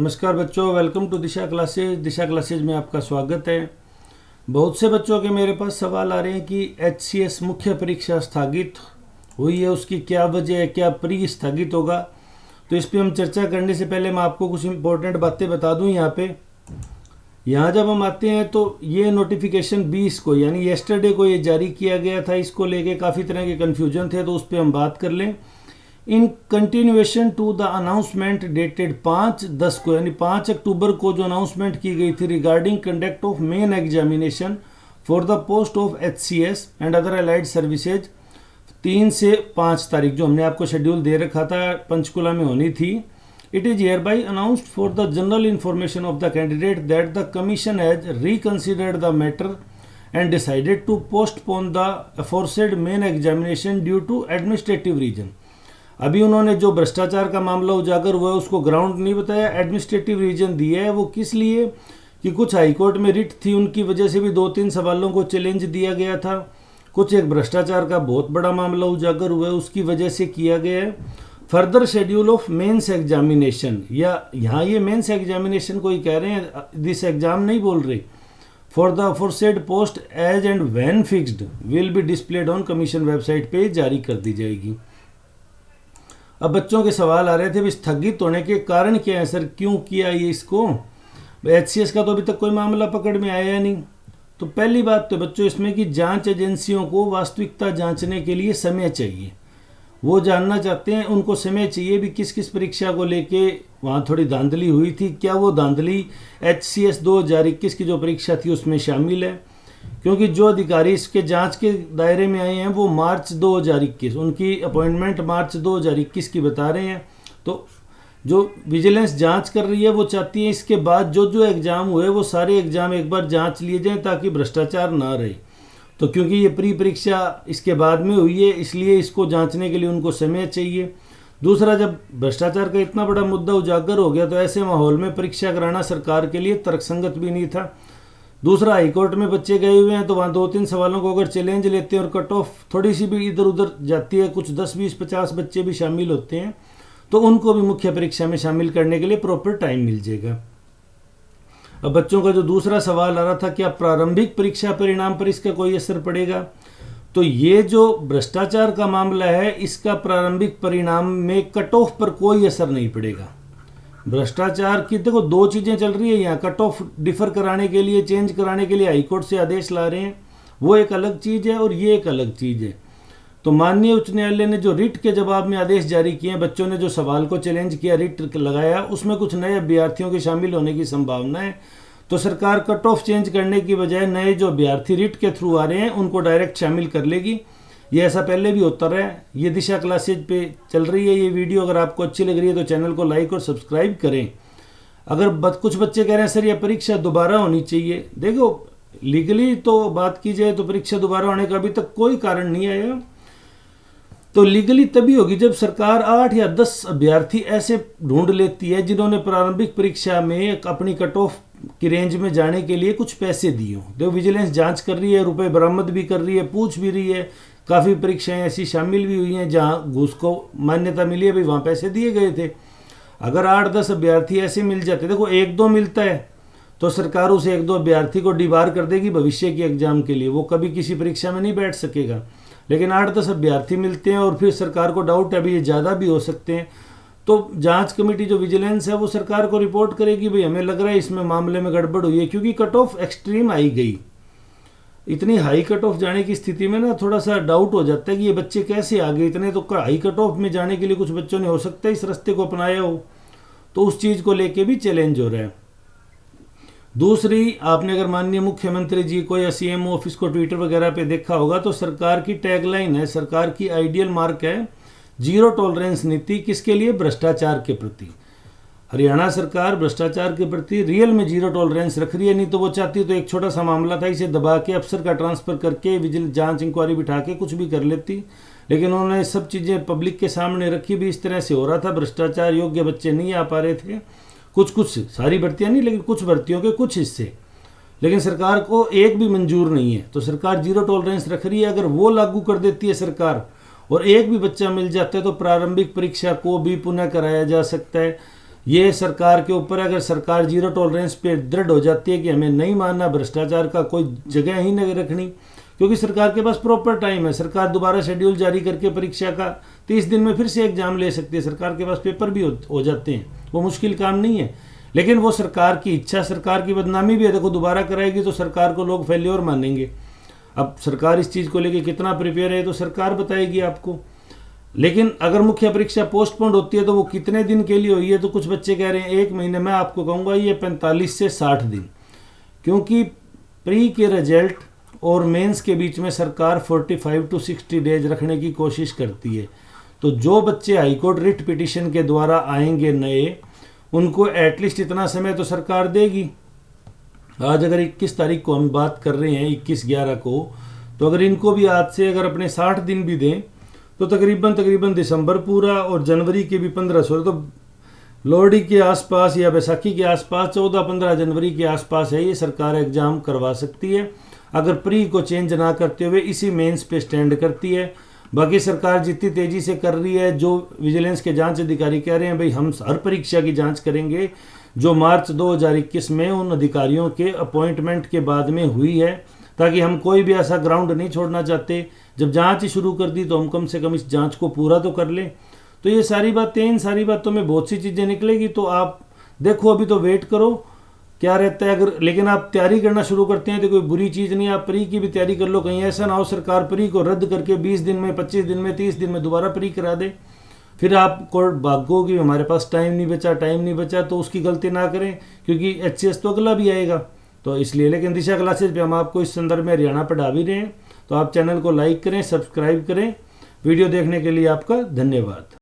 नमस्कार बच्चों, welcome to Disha classes. Disha classes में आपका स्वागत है। बहुत से बच्चों के मेरे पास सवाल आ रहे हैं कि HCS मुख्य परीक्षा स्थगित हुई है, उसकी क्या वजह है, क्या प्री स्थगित होगा। तो इस पर हम चर्चा करने से पहले मैं आपको कुछ इंपॉर्टेंट बातें बता दूं। यहाँ जब हम आते हैं तो ये नोटिफिकेशन 20 को यानी येस्टरडे को ये जारी किया गया था। इसको लेके काफ़ी तरह के कन्फ्यूजन थे, तो उस पर हम बात कर लें। In continuation to the announcement dated 5/10 को यानी 5 अक्टूबर को जो अनाउंसमेंट की गई थी regarding conduct of main examination for the post of HCS and other allied services 3 से 5 तारीख जो हमने आपको शेड्यूल दे रखा था, पंचकुला में होनी थी। It is hereby announced for the general information of the candidate that the commission has reconsidered the matter and decided to postpone the aforesaid main examination due to administrative reason. अभी उन्होंने जो भ्रष्टाचार का मामला उजागर हुआ है उसको ग्राउंड नहीं बताया, एडमिनिस्ट्रेटिव रीजन दिया है। वो किस लिए कि कुछ हाईकोर्ट में रिट थी, उनकी वजह से भी 2-3 सवालों को चैलेंज दिया गया था। कुछ एक भ्रष्टाचार का बहुत बड़ा मामला उजागर हुआ है, उसकी वजह से किया गया है। Further schedule of mains examination, या यहाँ ये मेंस एग्जामिनेशन को ही कह रहे हैं, दिस एग्जाम नहीं बोल रहे। For the aforesaid post as and when fixed will be displayed on commission website पे जारी कर दी जाएगी। अब बच्चों के सवाल आ रहे थे भी स्थगित होने के कारण क्या है सर, क्यों किया ये इसको। HCS का तो अभी तक कोई मामला पकड़ में आया नहीं। तो पहली बात तो बच्चों इसमें कि जांच एजेंसियों को वास्तविकता जांचने के लिए समय चाहिए। वो जानना चाहते हैं, उनको समय चाहिए भी किस किस परीक्षा को लेके वहाँ थोड़ी धांधली हुई थी, क्या वो धांधली HCS 2021 की जो परीक्षा थी उसमें शामिल है। क्योंकि जो अधिकारी इसके जांच के दायरे में आए हैं वो मार्च 2021, उनकी अपॉइंटमेंट मार्च 2021 की बता रहे हैं। तो जो विजिलेंस जांच कर रही है वो चाहती है इसके बाद जो जो एग्ज़ाम हुए वो सारे एग्ज़ाम एक बार जांच लिए जाएं ताकि भ्रष्टाचार ना रहे। तो क्योंकि ये प्री परीक्षा इसके बाद में हुई है इसलिए इसको जांचने के लिए उनको समय चाहिए। दूसरा, जब भ्रष्टाचार का इतना बड़ा मुद्दा उजागर हो गया तो ऐसे माहौल में परीक्षा कराना सरकार के लिए तर्कसंगत भी नहीं था। दूसरा, हाईकोर्ट में बच्चे गए हुए हैं तो वहाँ 2-3 सवालों को अगर चैलेंज लेते हैं और कट ऑफ थोड़ी सी भी इधर उधर जाती है, कुछ 10, 20, 50 बच्चे भी शामिल होते हैं, तो उनको भी मुख्य परीक्षा में शामिल करने के लिए प्रॉपर टाइम मिल जाएगा। अब बच्चों का जो दूसरा सवाल आ रहा था, क्या प्रारंभिक परीक्षा परिणाम पर इसका कोई असर पड़ेगा। तो ये जो भ्रष्टाचार का मामला है इसका प्रारंभिक परिणाम में कट ऑफ पर कोई असर नहीं पड़ेगा। भ्रष्टाचार की देखो 2 चीज़ें चल रही है यहाँ, कट ऑफ डिफर कराने के लिए, चेंज कराने के लिए हाईकोर्ट से आदेश ला रहे हैं, वो एक अलग चीज़ है और ये एक अलग चीज़ है। तो माननीय उच्च न्यायालय ने जो रिट के जवाब में आदेश जारी किए हैं, बच्चों ने जो सवाल को चैलेंज किया, रिट लगाया, उसमें कुछ नए अभ्यर्थियों के शामिल होने की संभावना है। तो सरकार कट ऑफ चेंज करने की बजाय नए जो अभ्यर्थी रिट के थ्रू आ रहे हैं उनको डायरेक्ट शामिल कर लेगी। ये ऐसा पहले भी होता रहा है। ये दिशा क्लासेज पे चल रही है ये वीडियो। अगर आपको अच्छी लग रही है तो चैनल को लाइक और सब्सक्राइब करें। अगर कुछ बच्चे कह रहे हैं सर ये परीक्षा दोबारा होनी चाहिए, देखो लीगली तो बात की जाए तो परीक्षा दोबारा होने का अभी तक कोई कारण नहीं आया। तो लीगली तभी होगी जब सरकार 8 या 10 अभ्यर्थी ऐसे ढूंढ लेती है जिन्होंने प्रारंभिक परीक्षा में अपनी कट ऑफ की रेंज में जाने के लिए कुछ पैसे दिए हों। देखो विजिलेंस जांच कर रही है, रुपए बरामद भी कर रही है, पूछ भी रही है। काफ़ी परीक्षाएं ऐसी शामिल भी हुई हैं जहां घूस को मान्यता मिली है, भाई वहाँ पैसे दिए गए थे। अगर 8-10 अभ्यर्थी ऐसे मिल जाते, देखो 1-2 मिलता है तो सरकार उस 1-2 अभ्यर्थी को डिबार कर देगी भविष्य के एग्जाम के लिए, वो कभी किसी परीक्षा में नहीं बैठ सकेगा। लेकिन 8-10 अभ्यर्थी मिलते हैं और फिर सरकार को डाउट है भाई ये ज़्यादा भी हो सकते हैं, तो जांच कमेटी जो विजिलेंस है वो सरकार को रिपोर्ट करेगी भाई हमें लग रहा है इसमें मामले में गड़बड़ हुई है। क्योंकि कट ऑफ एक्सट्रीम आई गई, इतनी हाई कट ऑफ जाने की स्थिति में ना थोड़ा सा डाउट हो जाता है कि ये बच्चे कैसे आ गए इतने। तो हाई कट ऑफ में जाने के लिए कुछ बच्चों ने हो सकता है इस रास्ते को अपनाया हो, तो उस चीज़ को लेके भी चैलेंज हो रहा है। दूसरी, आपने अगर माननीय मुख्यमंत्री जी को या CM ऑफिस को ट्विटर वगैरह पे देखा होगा तो सरकार की टैगलाइन है, सरकार की आइडियल मार्क है जीरो टॉलरेंस नीति। किसके लिए? भ्रष्टाचार के प्रति। हरियाणा सरकार भ्रष्टाचार के प्रति रियल में जीरो टॉलरेंस रख रही है। नहीं तो वो चाहती तो एक छोटा सा मामला था इसे दबा के अफसर का ट्रांसफ़र करके विजिलेंस जांच इंक्वायरी बिठा के कुछ भी कर लेती, लेकिन उन्होंने सब चीज़ें पब्लिक के सामने रखी भी। इस तरह से हो रहा था, भ्रष्टाचार योग्य बच्चे नहीं आ पा रहे थे, कुछ सारी भर्तियाँ नहीं लेकिन कुछ भर्तियों के कुछ हिस्से, लेकिन सरकार को एक भी मंजूर नहीं है। तो सरकार जीरो टॉलरेंस रख रही है। अगर वो लागू कर देती है सरकार और एक भी बच्चा मिल जाता है तो प्रारंभिक परीक्षा को भी पुनः कराया जा सकता है। ये सरकार के ऊपर, अगर सरकार जीरो टॉलरेंस पे दृढ़ हो जाती है कि हमें नहीं मानना, भ्रष्टाचार का कोई जगह ही नहीं रखनी, क्योंकि सरकार के पास प्रॉपर टाइम है, सरकार दोबारा शेड्यूल जारी करके परीक्षा का 30 दिन में फिर से एग्जाम ले सकती है, सरकार के पास पेपर भी हो जाते हैं, वो मुश्किल काम नहीं है। लेकिन वो सरकार की इच्छा, सरकार की बदनामी भी है। देखो दोबारा कराएगी तो सरकार को लोग फेल्योर मानेंगे। अब सरकार इस चीज़ को लेके कितना प्रिपेयर है तो सरकार बताएगी आपको। लेकिन अगर मुख्य परीक्षा पोस्टपोन्ड होती है तो वो कितने दिन के लिए हुई है, तो कुछ बच्चे कह रहे हैं 1 महीने। मैं आपको कहूँगा ये 45 से 60 दिन, क्योंकि प्री के रिजल्ट और मेंस के बीच में सरकार 45 to 60 डेज रखने की कोशिश करती है। तो जो बच्चे हाईकोर्ट रिट पिटिशन के द्वारा आएंगे नए, उनको एटलीस्ट इतना समय तो सरकार देगी। आज अगर 21 तारीख को हम बात कर रहे हैं, 21/11 को, तो अगर इनको भी आज से अगर अपने 60 दिन भी दें तो तकरीबन दिसंबर पूरा और जनवरी के भी 15-16, तो लोहड़ी के आसपास या बैसाखी के आसपास 14-15 जनवरी के आसपास है ये सरकार एग्जाम करवा सकती है, अगर प्री को चेंज ना करते हुए इसी मेंस पे स्टैंड करती है। बाकी सरकार जितनी तेज़ी से कर रही है, जो विजिलेंस के जांच अधिकारी कह रहे हैं भाई हम हर परीक्षा की जांच करेंगे जो मार्च 2021 में उन अधिकारियों के अपॉइंटमेंट के बाद में हुई है, ताकि हम कोई भी ऐसा ग्राउंड नहीं छोड़ना चाहते। जब जांच ही शुरू कर दी तो हम कम से कम इस जांच को पूरा तो कर लें। तो ये सारी बातें, इन सारी बातों में बहुत सी चीज़ें निकलेगी। तो आप देखो, अभी तो वेट करो क्या रहता है। अगर लेकिन आप तैयारी करना शुरू करते हैं तो कोई बुरी चीज़ नहीं, आप प्री की भी तैयारी कर लो। कहीं ऐसा ना हो सरकार प्री को रद्द करके 20 दिन में, 25 दिन में, 30 दिन में दोबारा प्री करा दे, फिर आप कोर्ट भागो कि हमारे पास टाइम नहीं बचा। तो उसकी गलती ना करें, क्योंकि HCS तो अगला भी आएगा। तो इसलिए, लेकिन दिशा क्लासेज पे हम आपको इस संदर्भ में हरियाणा पढ़ा भी रहे हैं। तो आप चैनल को लाइक करें, सब्सक्राइब करें। वीडियो देखने के लिए आपका धन्यवाद।